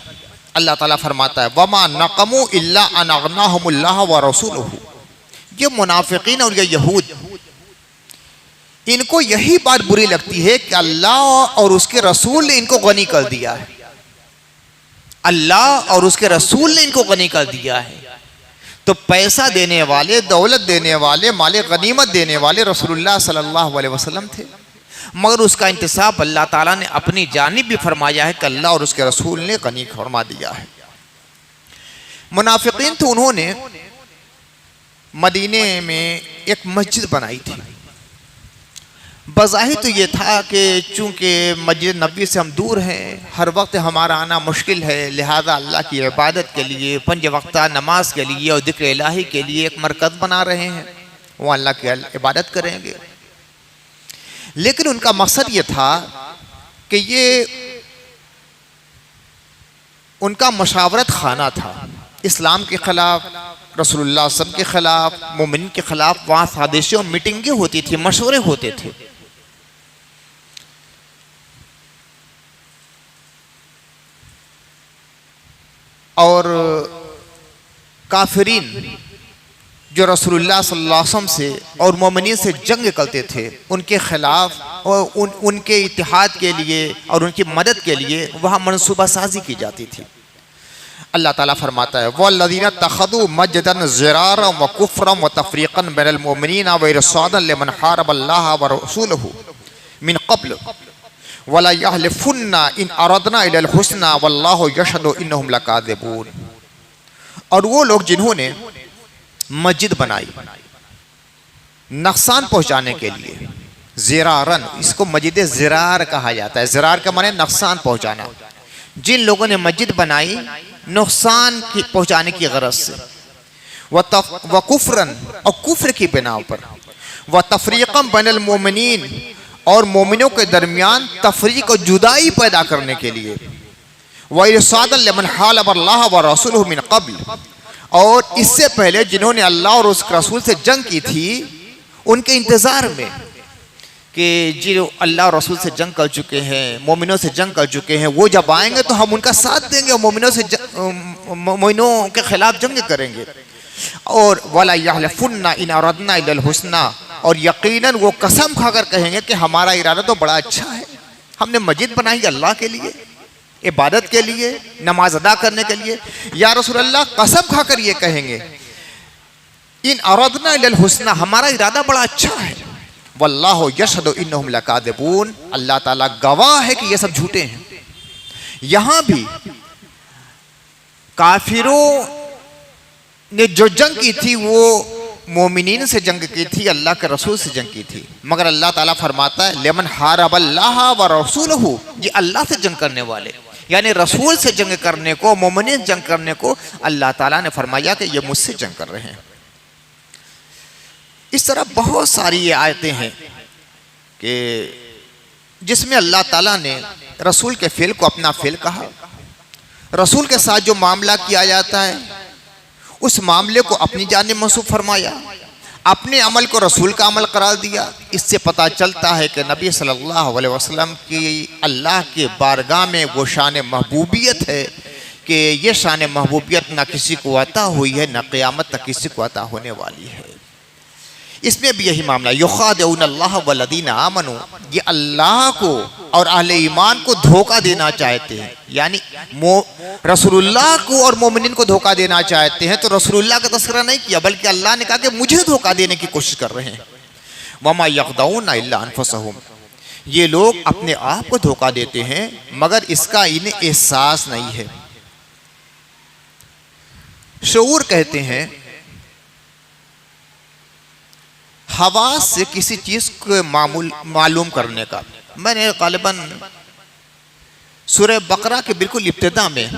अल्लाह ताला फरमाता है वमा नक़मू इल्ला अन अग़नाहुमुल्लाह व रसूलुहु। ये मुनाफिकीन और ये यहूद, इनको यही बात बुरी लगती है कि अल्लाह और उसके रसूल ने इनको गनी कर दिया है। अल्लाह और उसके रसूल ने इनको गनी कर दिया है। तो पैसा देने वाले, दौलत देने वाले, माल गनीमत देने वाले रसूलुल्लाह सल्लल्लाहु अलैहि वसल्लम थे, मगर उसका इंतसाब अल्लाह ताला ने अपनी जानिब भी फरमाया है कि अल्लाह और उसके रसूल ने गनी फरमा दिया है। मुनाफिकीन तो उन्होंने मदीने में एक मस्जिद बनाई थी। बज़ाहिर तो ये था कि चूँकि मस्जिद नबी से हम दूर हैं, हर वक्त हमारा आना मुश्किल है, लिहाजा अल्लाह की इबादत के लिए, 5 वक्ता नमाज के लिए और ज़िक्र इलाही के लिए एक मरकज़ बना रहे हैं, वो अल्लाह की इबादत करेंगे। लेकिन उनका मकसद ये था कि ये उनका मशावरत खाना था। इस्लाम के ख़िलाफ़, रसूलुल्लाह सल्लल्लाहु अलैहि वसल्लम के ख़िलाफ़, मोमिन के ख़िलाफ़ वहाँ साजिशें और मीटिंगें होती थी, मशवरे होते थे। और काफिरीन जो रसूलुल्लाह सल्लल्लाहु अलैहि वसल्लम से और मोमिनीन से जंग करते थे, उनके ख़िलाफ़ और उनके इत्तिहाद के लिए और उनकी मदद के लिए वहाँ मनसूबा साजी की जाती थी। अल्लाह ताला फरमाता है वल्लज़ीना तख़ज़ू मस्जिदन ज़िरारन व कुफ़रन व तफ़रीक़न बैनल मुमिनीन व इरसादन लिमन हारबल्लाह व रसूलहु मिन क़ब्ल वला यहलिफ़ुन्ना इन अरदना इलल हुस्ना वल्लाहु यशहदु इन्नहुम लकाज़िबून। और वो लोग जिन्होंने मस्जिद बनाई नुकसान पहुँचाने के लिए, ज़िरारन, इसको मस्जिद ज़िरार कहा जाता है। ज़िरार का माने नुकसान पहुँचाना। जिन लोगों ने मस्जिद बनाई नुकसान की पहुँचाने की गरज से, व कुफ्रन, और कुफ्र की बिना पर, व तफरीक़न बैनल मोमिनीन, और मोमिनों के दरमियान तफरीक और जुदाई पैदा करने के लिए, व इरसादन लिमन हारबल्लाह व रसूलहु मिन क़ब्ल, और इससे पहले जिन्होंने अल्लाह और उसके रसूल से जंग की थी उनके इंतज़ार में कि जो अल्लाह और रसूल से जंग कर चुके हैं, मोमिनों से जंग कर चुके हैं, वो जब आएंगे तो हम उनका साथ देंगे और मोमिनों के ख़िलाफ़ जंग करेंगे। और वला यहलिफ़ुन्ना इन अरदना इलल हुस्ना, और यकीनन वो कसम खाकर कहेंगे कि हमारा इरादा तो बड़ा अच्छा है, हमने मस्जिद बनाई अल्लाह के लिए, इबादत के लिए, नमाज अदा करने के लिए। या रसूल अल्लाह, कसम खाकर ये कहेंगे इन अरदना इलल हुस्ना, हमारा इरादा बड़ा अच्छा है। वल्लाहु यशहदु इन्नहुम लकाज़िबून, अल्लाह ताला गवाह है कि ये सब झूठे हैं। यहाँ भी काफिरों ने जो जंग की थी वो मोमिनीन से जंग की थी, अल्लाह के रसूल से जंग की थी। मगर अल्लाह ताला फरमाता है लिमन हारबल्लाह व रसूलहु, ये अल्लाह से जंग करने वाले, यानी रसूल से जंग करने को, मोमिनीन जंग करने को अल्लाह ताला ने फरमाया कि ये मुझसे जंग कर रहे हैं। इस तरह बहुत सारी ये आयतें हैं कि जिसमें अल्लाह ताला ने रसूल के फ़िल को अपना फ़िल कहा, रसूल के साथ जो मामला किया जाता है उस मामले को अपनी जानिब मंसूब फरमाया, अपने अमल को रसूल का अमल करार दिया। इससे पता चलता है कि नबी सल्लल्लाहु अलैहि वसल्लम की अल्लाह के बारगाह में वो शान महबूबियत है कि ये शान महबूबियत ना किसी को अता हुई है, ना क़यामत तक किसी को अता होने वाली है। इसमें भी यही मामला, युखादिऊनल्लाह वल्लज़ीना आमनू, ये अल्लाह को और अहले ईमान को धोखा देना चाहते हैं, यानी रसूलुल्लाह को और मोमिनीन को धोखा देना चाहते हैं। तो रसूलुल्लाह का तस्करा नहीं किया, बल्कि अल्लाह ने कहा कि मुझे धोखा देने की कोशिश कर रहे हैं। वमा यख़दऊना इल्ला अनफुसहुम, ये लोग अपने आप को धोखा देते हैं मगर इसका इन्हें एहसास नहीं है। शऊर कहते हैं हवास से किसी चीज़ को मालूम करने का। मैंने ग़ालिबन सूरह बकरा के बिल्कुल इब्तिदा में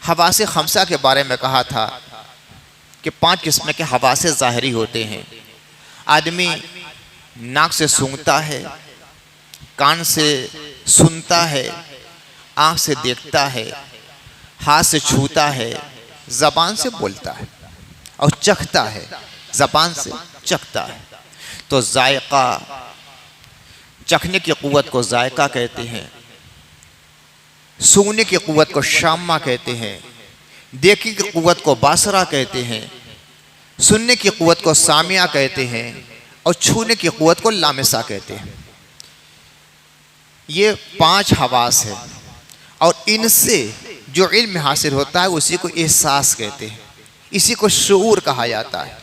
हवास खमसा के बारे में कहा था कि 5 किस्म के हवास ज़ाहिरी होते हैं। आदमी नाक से सूंघता है, कान से सुनता है, आँख से देखता है, हाथ से छूता है, ज़बान से बोलता है और चखता है, ज़बान से चखता है। तो जायका, चखने की क़ुव्वत को जायका कहते हैं, सूंघने की क़ुव्वत को शामा कहते हैं, देखने की क़ुव्वत को बासरा कहते हैं, सुनने की क़ुव्वत को सामिया कहते हैं और छूने की क़ुव्वत को लामिसा कहते हैं। ये 5 हवास है और इनसे जो इल्म हासिल होता है उसी को एहसास कहते हैं, इसी को शऊर कहा जाता है।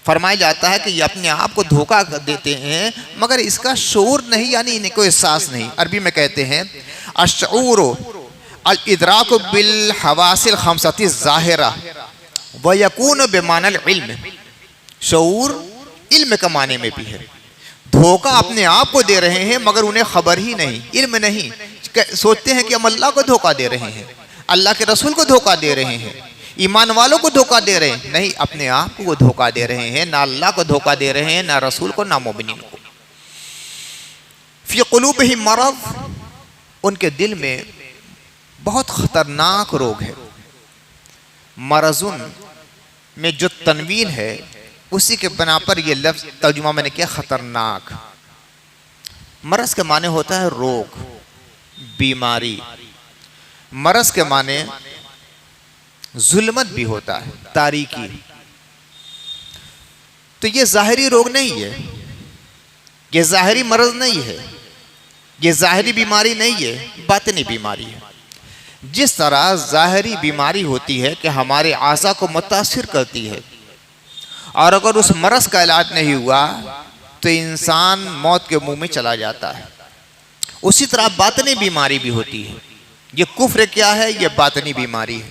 फरमाया जाता है कि ये अपने आप को धोखा देते हैं मगर इसका शऊर नहीं, यानी इनको एहसास नहीं। अरबी में कहते हैं अश्शऊर अल इदराक बिल हवासिल खमसती ज़ाहिरा व यकून बेमानल इल्म। शऊर इल्म के माने में भी है। धोखा अपने आप को दे रहे हैं मगर उन्हें खबर ही नहीं, इल्म नहीं। सोचते हैं कि हम अल्लाह को धोखा दे रहे हैं, अल्लाह के रसूल को धोखा दे रहे हैं, ईमान वालों को धोखा दे रहे हैं। नहीं, अपने आप को धोखा दे रहे हैं, ना अल्लाह को धोखा दे रहे हैं, ना रसूल को, ना मोमिनीन को। फी क़ुलूबिहिम मरज़, उनके दिल में बहुत ख़तरनाक रोग है। मरज़ुन में जो तनवीन है उसी के बना पर यह लफ्ज़ तर्जुमा मैंने किया ख़तरनाक। मरज़ के माने होता है रोग, बीमारी। मरज़ के माने जुल्मत भी होता है, तारीकी। तो ये ज़ाहिरी रोग नहीं है, ये ज़ाहिरी मरज़ नहीं है, ये ज़ाहिरी बीमारी नहीं है, बातिनी बीमारी है। जिस तरह ज़ाहिरी बीमारी होती है कि हमारे आज़ा को मुतासिर करती है और अगर उस मरज़ का इलाज नहीं हुआ तो इंसान मौत के मुंह में चला जाता है, उसी तरह बातिनी बीमारी भी होती है। ये कुफ्र क्या है? ये बातिनी बीमारी है।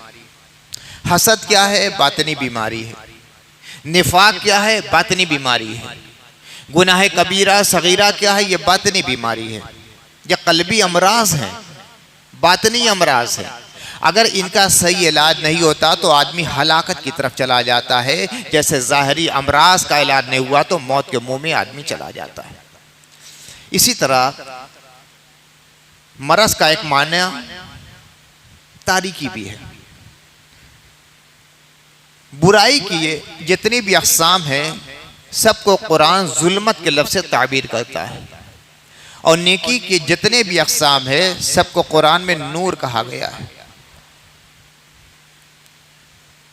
हसद क्या है? बातिनी बीमारी है। निफाक क्या है? बातिनी बीमारी है। गुनाह कबीरा सगीरा क्या है? ये बातिनी बीमारी है। ये कल्बी अमराज है, बातिनी अमराज है। अगर इनका सही इलाज नहीं होता तो आदमी हलाकत की तरफ चला जाता है। जैसे ज़ाहिरी अमराज का इलाज नहीं हुआ तो मौत के मुंह में आदमी चला जाता है। इसी तरह मरज़ का एक माना तारीकी भी है। बुराई की जितनी भी अक़साम हैं सबको कुरान जुल्मत के लफ्ज़ से ताबीर करता है और नेकी के जितने भी अक़साम है सबको कुरान में नूर कहा गया है।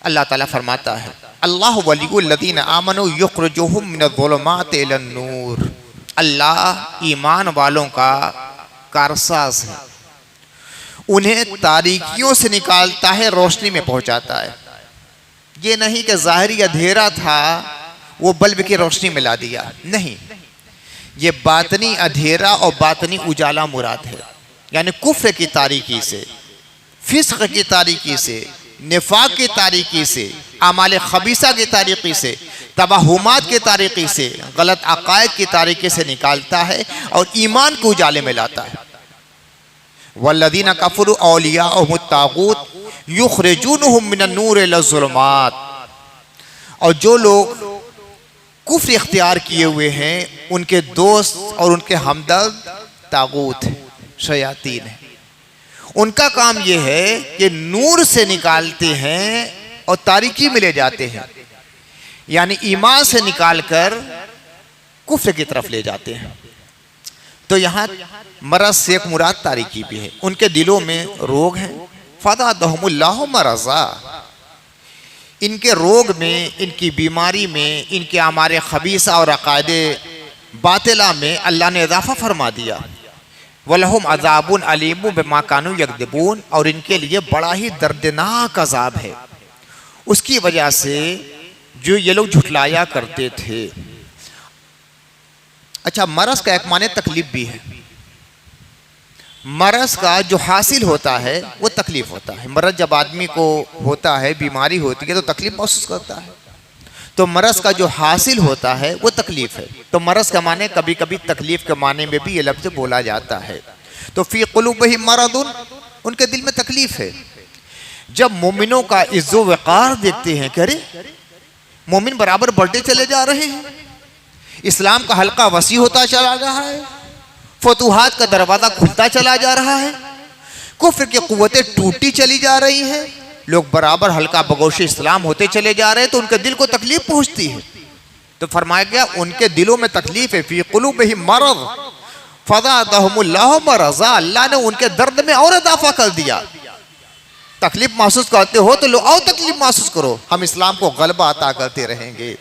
अल्लाह ताला फरमाता है अल्लाह वलियुल लज़ीना आमनू युख़्रिजुहुम मिनज़्ज़ुलुमाति इलन नूर। अल्लाह ईमान वालों का कारसाज है, उन्हें तारीकियों से निकालता है, रोशनी में पहुंचाता है। ये नहीं कि ज़ाहिरी अंधेरा था वो बल्ब की रोशनी में ला दिया, नहीं, ये बातनी अंधेरा और बातनी उजाला मुराद है। यानी कुफ्र की तारीकी से, फिस्क की तारीकी से, निफाक की तारीकी से, अमाल खबीसा की तारीकी से, तबाहुमात की तारीकी से, गलत अकायद की तारीकी से निकालता है और ईमान को उजाले में लाता है। वल्लज़ीना कफ़रू औलियाहुमुत तागूत युख़्रिजूनहुम मिनन नूर इला ज़ुलुमात। और जो लोग कुफ्र इख्तियार किए हुए हैं उनके दोस्त और उनके हमदर्द तागूत है, शयातीन है। उनका काम यह है कि नूर से निकालते हैं और तारीकी में ले जाते हैं, यानी ईमान से निकालकर कुफ्र की तरफ ले जाते हैं। तो यहाँ मरज़ से एक मुराद तारीकी भी है। उनके दिलों में रोग है, फ़ज़ादहुमुल्लाहु मरज़ा। इनके रोग में, इनकी बीमारी में, इनके अमारे खबीसा और अक़ायदे बातिला में अल्लाह ने इज़ाफ़ा फरमा दिया। वलहुम अज़ाबुन अलीमुन बिमा कानू यकदिबून। और इनके लिए बड़ा ही दर्दनाक अज़ाब है उसकी वजह से जो ये लोग झुठलाया करते थे। अच्छा, मरज़ का एक माने तकलीफ भी है। मरज़ का जो हासिल होता है वो तकलीफ होता है। मरज़ जब आदमी को होता है, बीमारी होती है तो तकलीफ महसूस करता है। तो मरज़ का जो हासिल होता है वो तकलीफ है। तो मरज़ का माने कभी कभी तकलीफ के माने में भी ये लफ्ज़ बोला जाता है। तो फ़ी क़ुलूबिहिम मरदुन, उनके दिल में तकलीफ है। जब मोमिनों का इज़्ज़ो वक़ार देखते हैं कि अरे मोमिन बराबर बढ़ते चले जा रहे हैं, इस्लाम का हल्का वसी होता चला रहा है, फतूहात का दरवाज़ा खुलता चला जा रहा है, कुफ्र की क़ुव्वतें टूटती चली जा रही हैं, लोग बराबर हल्का बगोश इस्लाम होते चले जा रहे हैं, तो उनके दिल को तकलीफ पहुंचती है। तो फरमाया गया उनके दिलों में तकलीफ है, फी कुलूबिहिम मरज़ फ़ज़ादहुमुल्लाहु मरज़ा, अल्लाह ने उनके दर्द में और इजाफा कर दिया। तकलीफ महसूस करते हो तो लो और तकलीफ महसूस करो, हम इस्लाम को गलबा अता करते रहेंगे।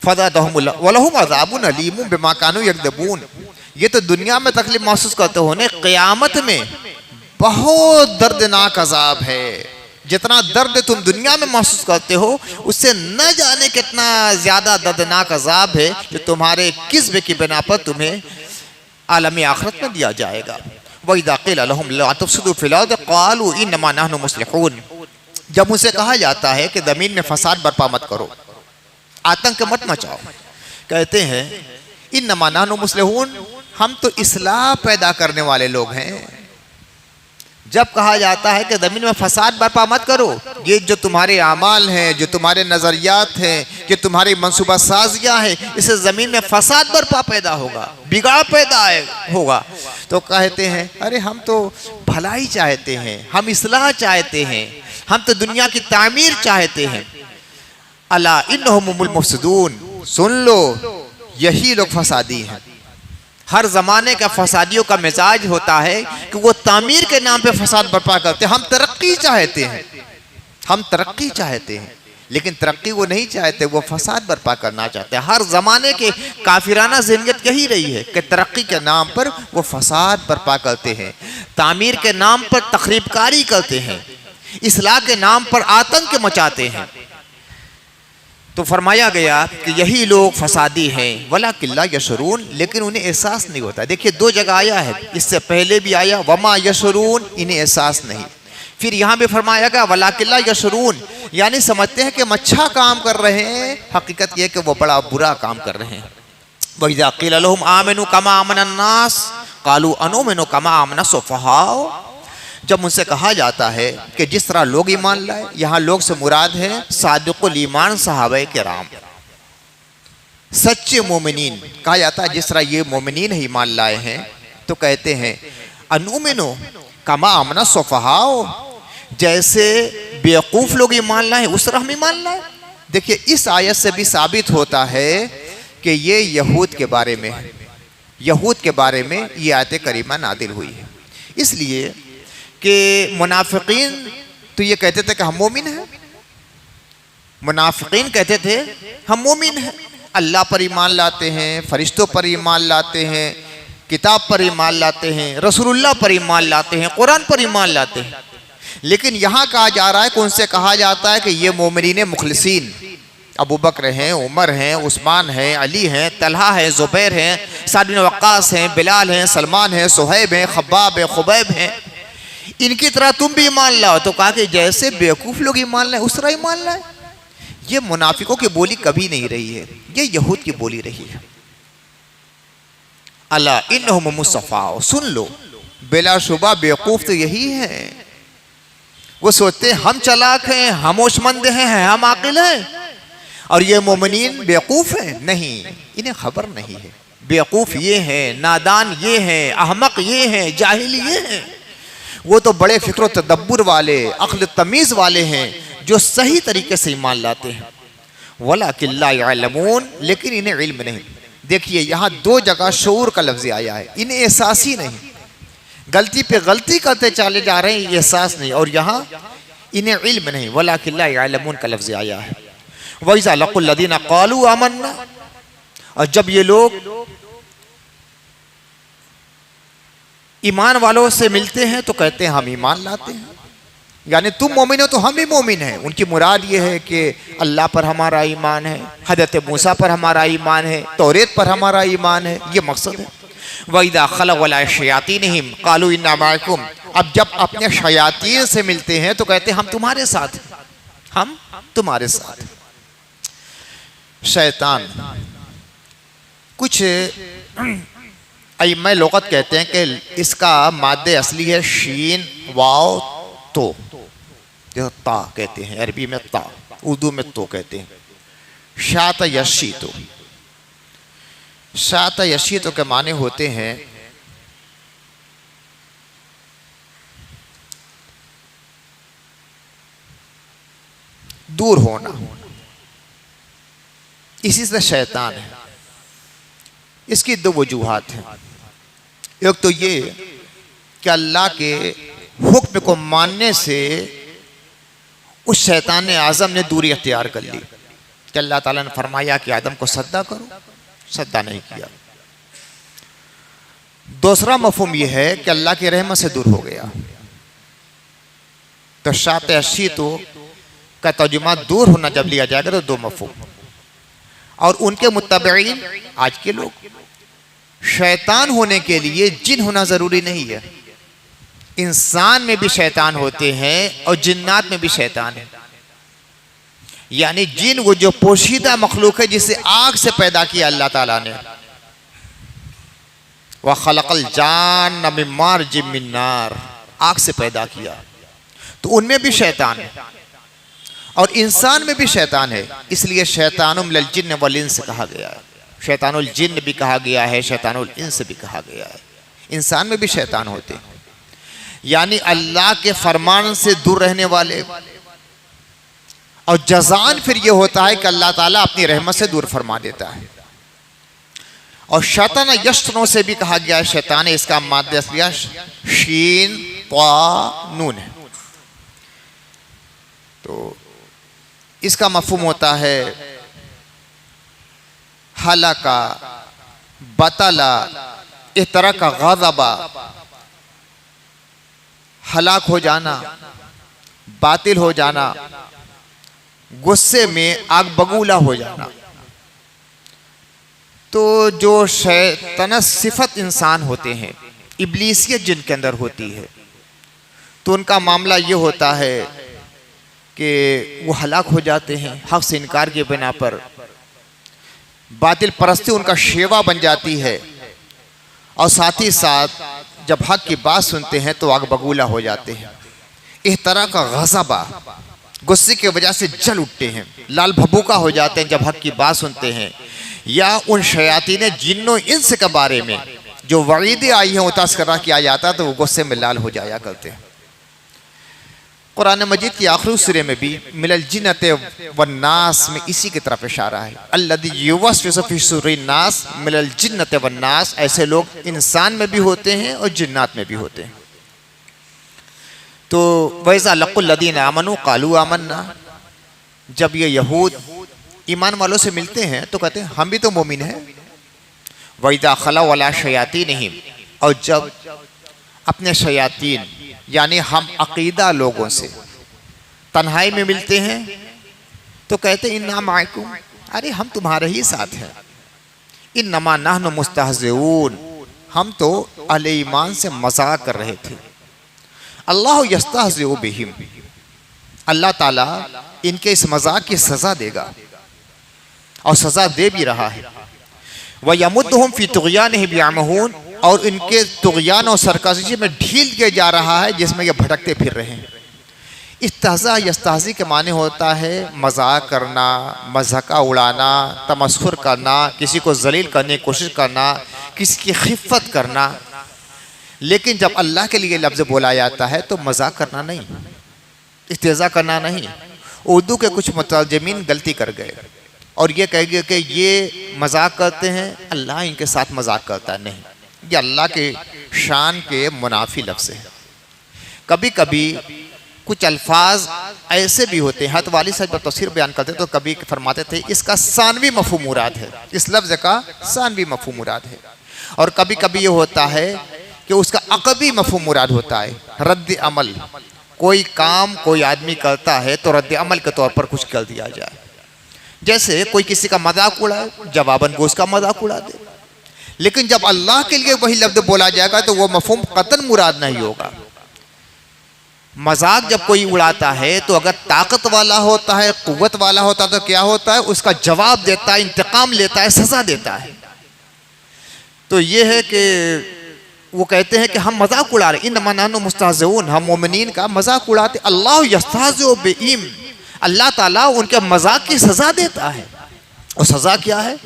फ़ज़ादहुमुल्लाहु वलहुम अज़ाबुन अलीमुन बिमा कानू यकज़िबून, ये तो दुनिया में तकलीफ महसूस करते हो ने, क़यामत में बहुत दर्दनाक अजाब है। जितना दर्द तुम दुनिया में महसूस करते हो उससे न जाने कितना ज्यादा दर्दनाक अजाब है जो तुम्हारे किस्म की बिना पर तुम्हें आलम आखिरत में दिया जाएगा। वइज़ा क़ील लहुम ला तुफ़सिदू फ़िल अर्ज़ क़ालू इन्नमा नहनु मुस्लिहून, जब उनसे कहा जाता है कि ज़मीन में फसाद बर्पा मत करो, आतंक मत मचाओ, कहते हैं इन्नमा नहनु मुस्लिहून, हम तो इस्लाह पैदा करने वाले लोग हैं। जब कहा जाता है कि ज़मीन में फसाद बर्पा मत करो, ये जो तुम्हारे आमाल हैं, जो तुम्हारे नज़रियात हैं, जो तुम्हारी मंसूबा साजियाँ हैं, इससे ज़मीन में फसाद बर्पा पैदा होगा, बिगाड़ पैदा होगा। तो कहते हैं अरे हम तो भलाई चाहते हैं, हम इस्लाह चाहते हैं, हम तो दुनिया की तामीर चाहते हैं। अला इन्नहुम हुमुल मुफ़सिदून, सुन लो यही लोग फसादी हैं। हर ज़माने का फसादियों का मिजाज होता है कि वो तामीर के नाम पे फसाद बर्पा करते हैं। हम तरक्की चाहते हैं, हम तरक्की चाहते हैं, लेकिन तरक्की वो नहीं चाहते, वो फसाद बर्पा करना चाहते हैं। हर ज़माने के काफिराना ज़हनियत यही रही है कि तरक्की के नाम पर वो फसाद बर्पा करते हैं, तामीर के नाम पर तखरीबकारी करते हैं, इस्लाह के नाम पर आतंक मचाते हैं। तो फरमाया गया कि यही लोग फसादी हैं, वलाकिन ला यशरून, लेकिन उन्हें एहसास नहीं होता। देखिए दो जगह आया है, इससे पहले भी आया वमा यशरून, इन्हें एहसास नहीं। फिर यहाँ भी फरमाया गया वलाकिन ला यशरून, यानी समझते हैं कि हम अच्छा काम कर रहे हैं, हकीकत यह कि वो बड़ा बुरा काम कर रहे हैं। वइज़ा क़ील लहुम आमिनू कमा आमनन नास क़ालू अनुमिनु कमा आमन सुफ़हा, जब उनसे कहा जाता है कि जिस तरह लोग ईमान लाए, यहाँ लोग से मुराद है सादिकुल ईमान सहाबाए किराम, सच्चे मोमिनीन कहा जाता है। जिस तरह ये मोमिनीन ईमान लाए हैं तो कहते हैं अनुमिनु कमा आमना सुफ़हाओ, जैसे बेवकूफ़ लोग ईमान लाए उस तरह हम ईमान लाए। देखिए इस आयत से भी साबित होता है कि ये यहूद के बारे में है, यहूद के बारे में ये आयत करीमा नादिल हुई है। इसलिए कि मुनाफिकीन तो ये कहते थे कि हम मोमिन हैं, मुनाफिकीन कहते थे हम मोमिन हैं, अल्लाह पर ईमान लाते हैं, फरिश्तों पर ईमान लाते हैं, किताब पर ईमान लाते हैं, रसूलुल्लाह पर ईमान लाते हैं, कुरान पर ईमान लाते हैं। लेकिन यहाँ कहा जा रहा है कि उनसे कहा जाता है कि ये मोमिनीन मुखलिसीन, अबू बकर हैं, उमर हैं, उस्मान हैं, अली हैं, तलहा हैं, ज़ुबैर हैं, साद बिन वक्कास हैं, बिलाल हैं, सलमान हैं, सुहैब हैं, खब्बाब हैं, खुबैब हैं, इनकी तरह तुम भी ईमान लाओ। तो कहा कि जैसे बेवकूफ़ लोग ईमान लाए उस तरह ईमान लाए। ये मुनाफिकों की बोली कभी नहीं रही है, ये यहूद की बोली रही है। अला इन्नहुम मुस्तफ़ा, सुन लो बिलाशुबा बेवकूफ़ तो यही है। वो सोचते हैं हम चालाक हैं, हम होशमंद हैं, हम आकिल हैं, और ये मोमिनीन बेवकूफ़ हैं। नहीं, इन्हें खबर नहीं है। बेवकूफ़ ये हैं, नादान ये हैं, अहमक ये हैं, जाहिल ये हैं। वो तो बड़े फ़िक्र तदब्बुर वाले, अक्ल तमीज़ वाले हैं जो सही तरीके से ईमान लाते हैं। वलाकिन ला यअलमून, लेकिन इन्हें इल्म नहीं। देखिए यहाँ दो जगह शऊर का लफ्ज़ आया है, इन्हें एहसास ही नहीं, गलती पे गलती करते चले जा रहे हैं, एहसास नहीं, और यहाँ इन्हें इल्म नहीं। वलाकिन ला यअलमून का लफ्ज़ आया है। वइज़ा लक़ुल लज़ीना क़ालू आमन्ना, और जब ये लोग ईमान वालों से मिलते हैं तो कहते हैं हम ईमान लाते हैं, यानी तुम मोमिन हो तो हम भी मोमिन हैं। उनकी मुराद ये है कि अल्लाह पर हमारा ईमान है, हज़रत मूसा पर हमारा ईमान है, तौरेत पर हमारा ईमान है, ये मकसद है। वइज़ा खलऊ अला शयातीनिहिम क़ालू इन्ना माअकुम, अब जब अपने शयातीन से मिलते हैं तो कहते हैं हम तुम्हारे साथ, हम तुम्हारे साथ। शैतान कुछ अइम्मा लुग़त कहते हैं कि इसका मादे असली है शीन वाव तो, जो ता कहते हैं, अरबी में ता, उर्दू में तो कहते हैं। शात यशी तो, शात यशी तो के माने होते हैं दूर होना, इसी से शैतान है। इसकी दो वजूहात हैं। एक तो ये कि अल्लाह के हुक्म को मानने से उस शैतान आज़म ने दूरी अख्तियार कर ली कि अल्लाह ताला ने फरमाया कि आदम को सजदा करो, सजदा नहीं किया। दूसरा मफहूम यह है कि अल्लाह की रहमत से दूर हो गया। तो शात अशी तो का तर्जुमा दूर होना जब लिया जाएगा तो दो मफहूम, और उनके मुत्तबईन आज के लोग, शैतान होने के लिए जिन होना जरूरी नहीं है। इंसान में भी शैतान होते हैं और जिन्नात में भी शैतान है। यानी जिन वो जो पोशीदा मखलूक है जिसे आग से पैदा किया अल्लाह ताला ने, वह खलकल जान मिन मार्ज मिन नार, आग से पैदा किया, तो उनमें भी शैतान है और इंसान में भी शैतान है। इसलिए शैतानुम मिनल जिन्न वल इंस कहा गया है। शैतानुल जिन्न भी कहा गया है, शैतानुल इंस भी कहा गया है। इंसान में भी शैतान होते हैं, यानी अल्लाह के फरमान से दूर रहने वाले। और जज़ान फिर ये होता है कि अल्लाह ताला अपनी रहमत से दूर फरमा देता है। और शैतान यश्तनों से भी कहा गया है, शैतान इसका माद्दा असलिया शीन ता नून है। तो इसका मफहूम होता है हलाका, बतला, इस तरह का ग़ज़बा, हलाक हो जाना, बातिल हो जाना, गुस्से में आग बगूला हो जाना। तो जो शैतान सिफत इंसान होते हैं, इब्लीसियत जिनके अंदर होती है, तो उनका मामला ये होता है कि वो हलाक हो जाते हैं हक़ से इनकार के बिना पर। बातिल परस्ती उनका शेवा बन जाती है, और साथ ही साथ जब हक़ की बात सुनते हैं तो आग बगूला हो जाते हैं। इस तरह का ग़ज़बा, गुस्से की वजह से जल उठते हैं, लाल भभूका हो जाते हैं जब हक़ की बात सुनते हैं। या उन शयातीन जिन्नों इंस के बारे में जो वईदें आई हैं, वो तज़किरा किया जाता तो वो गुस्से में लाल हो जाया करते हैं। कुरान मजीद की आखिरी सूरे में भी मिनल जिन्नति वन्नास में इसी की तरफ इशारा है। अल्लज़ी युवस्विसु फ़ी सुदूरिन नास मिनल जिन्नति वन्नास। ऐसे लोग इंसान में भी होते हैं और जिन्नात में भी होते हैं। तो वैज़ा लक़ुल लज़ीना आमनू क़ालू आमन्ना, जब ये यहूद ईमान वालों से मिलते हैं तो कहते हैं हम भी तो मोमिन हैं। वइज़ा खलऊ अला शयातीनिहिम, और जब अपने शयातीन यानी हम अकीदा लोगों से तन्हाई में मिलते हैं तो कहते इन्ना माअकुम, अरे हम तुम्हारे ही साथ हैं। इन्नमा नहनु मुस्तहज़िऊन, हम तो अहले ईमान से मजाक कर रहे थे। अल्लाह यस्तहज़िउ बिहिम, अल्लाह ताला इनके इस मजाक की सज़ा देगा और सज़ा दे भी रहा है। व यमुद्दुहुम फ़ी तुग़यानिहिम यअमहून, और इनके तुग़यान और सरकशी में ढील दिया जा रहा है जिसमें ये भटकते फिर रहे हैं। इस्तिहज़ा यस्तहज़ी के माने होता है मजाक करना, मज़हका उड़ाना, तमस्खुर करना, किसी को जलील करने की कोशिश करना, किसी की खिफ़्फ़त करना। लेकिन जब अल्लाह के लिए लफ्ज़ बोला जाता है तो मजाक करना नहीं, इस्तिहज़ा करना नहीं। उर्दू के कुछ मुतरजमीन गलती कर गए और ये कह गए कि ये मजाक करते हैं, अल्लाह इनके साथ मजाक करता नहीं। ये अल्लाह के शान के मुनाफी लफ्ज़ है। कभी कभी कुछ अल्फाज ऐसे भी होते हैं, हत वाली साहब जब तफसीर बयान करते तो कभी फरमाते थे इसका सानवी मफ़हूम मुराद है, इस लफ्ज़ का सानवी मफ़हूम मुराद है। और कभी कभी ये होता है कि उसका अक़बी मफ़हूम मुराद होता है, रद्द अमल। कोई काम कोई आदमी करता है तो रद्द अमल के तौर पर कुछ कर दिया जाए। जैसे कोई किसी का मजाक उड़ाए, जवाबन को उसका मजाक उड़ा दे। लेकिन जब अल्लाह के लिए वही लफ्ज़ बोला जाएगा तो वो मफ़हूम क़तन मुराद नहीं होगा। मजाक जब कोई उड़ाता है तो अगर ताकत वाला होता है, क़ुव्वत वाला होता है तो क्या होता है, उसका जवाब देता है, इंतकाम लेता है, सज़ा देता है। तो ये है कि वो कहते हैं कि हम मजाक उड़ा रहे, इन्नमा नहनु मुस्तहज़िऊन, हम मोमिनीन का मजाक उड़ाते। अल्लाह यस्तहज़िउ बिहिम, अल्लाह ताला उनके मजाक की सज़ा देता है। और सज़ा क्या है,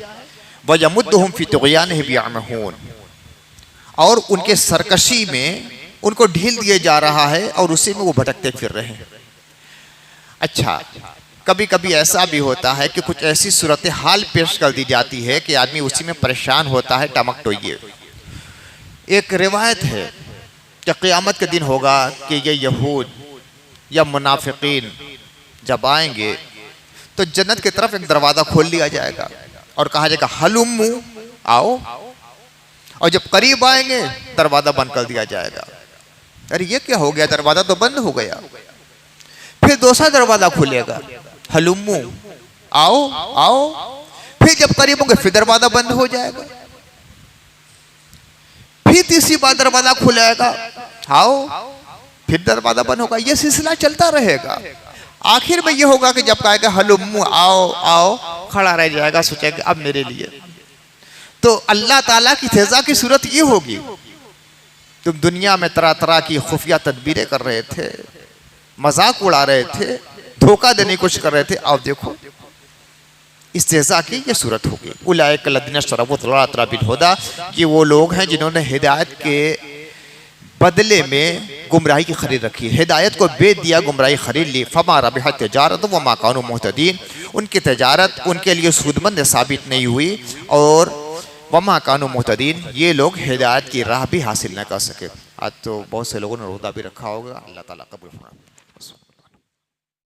व यमुद्दुहुम फ़ी तुग़यानिहिम यअमहून, और उनके सरकशी में उनको ढील दिए जा रहा है और उसी में वो भटकते फिर रहे हैं। अच्छा, कभी कभी ऐसा भी होता है कि कुछ ऐसी सूरत हाल पेश कर दी जाती है कि आदमी उसी में परेशान होता है, टमक टोइए। एक रिवायत है कि क़यामत के दिन होगा कि ये यहूद या मुनाफिकीन जब आएंगे तो जन्नत की तरफ एक दरवाज़ा खोल लिया जाएगा और कहा जाएगा हलुम्मू, आओ। और जब करीब आएंगे दरवाज़ा बंद कर दिया जाएगा। अरे ये क्या हो गया, दरवाज़ा तो बंद हो गया। फिर दूसरा दरवाज़ा खुलेगा, हलुम्मू, आओ आओ। फिर जब करीब होंगे फिर दरवाज़ा बंद हो जाएगा। फिर तीसरी बार दरवाज़ा खुलेगा, आओ, फिर दरवाज़ा बंद होगा। ये सिलसिला चलता रहेगा। आखिर में ये होगा कि जब कहेगा हलुम्मू, आओ आओ, खड़ा रह जाएगा, सोचेगा अब मेरे लिए। तो अल्लाह ताला की सज़ा की सूरत ये होगी, तुम दुनिया में तरह तरह की खुफिया तदबीरें कर रहे थे, मजाक उड़ा रहे थे, धोखा देने की कोशिश कर रहे थे, अब देखो इस्तेज़ा की ये सूरत होगी। उलाइक लदीना शरबुल हुदा, ये वो लोग हैं जिन्होंने हिदायत के बदले में गुमराही की खरीद रखी, हिदायत को बेच दिया, गुमराही खरीद ली। फमा रबिहत तिजारत व मा कानू मुहतदीन, उनकी तिजारत उनके लिए सूदमंद साबित नहीं हुई और वमा कानू मुहतदीन, ये लोग हिदायत की राह भी हासिल न कर सके। आज तो बहुत से लोगों ने रोज़ा भी रखा होगा। अल्लाह ताला कबूल फरमाए।